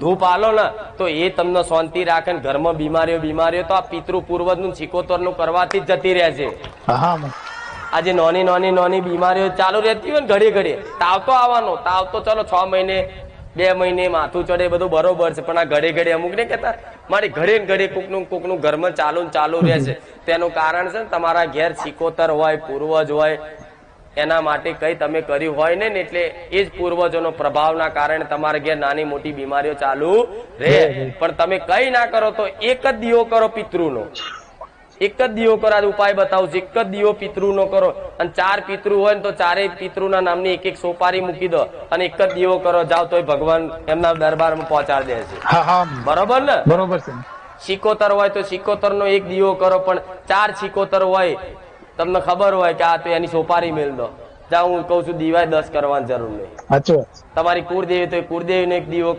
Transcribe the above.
ધૂપ આલો ને તો એ તમને શાંતિ રાખે ને ઘરમાં બીમારીઓ તો આ પિતૃ પૂર્વજ નું સિકોતર નું કરવાથી જ જતી રહે છે. આજે નાની બીમારીઓ ચાલુ રહેતી હોય ને ઘડી તાવ તો આવવાનો, તાવ તો ચલો 6 મહિને 2 મહિને માથું ચડે બધું બરોબર છે, પણ આ ઘડે અમુક ને કેતા મારી ઘડે કોકનું ઘરમાં ચાલુ રહે છે. તેનું કારણ છે ને તમારા ઘેર સિકોતર હોય, પૂર્વજ હોય, એના માટે કઈ તમે કર્યું હોય ને એટલે એ જ પૂર્વજોનો પ્રભાવના કારણે તમારા ઘેર નાની મોટી બીમારીઓ ચાલુ રહે. પણ તમે કઈ ના કરો તો એક જ દીવો કરો પિતૃનો, એક જ દીવો કરો. આ ઉપાય બતાવું છું. એક જ દીવો પિતૃનો કરો અને 4 પિતૃ હોય ને તો 4 પિતૃના નામની એક સોપારી મૂકી દો અને એક જ દીવો કરો. જાઓ તો ભગવાન એમના દરબારમાં પહોંચાડી દે છે. બરોબર ને? બરોબર છે. સિકોતર હોય તો સિકોતર નો એક દીવો કરો, પણ 4 સિકોતર હોય તમને ખબર હોય કે આ તો એની સોપારી મેળ દો. જાઓ હું કઉ છું દીવાય 10 કરવાની જરૂર નહીં. તમારી કુળદેવી તો કુળદેવી નો એક દીવો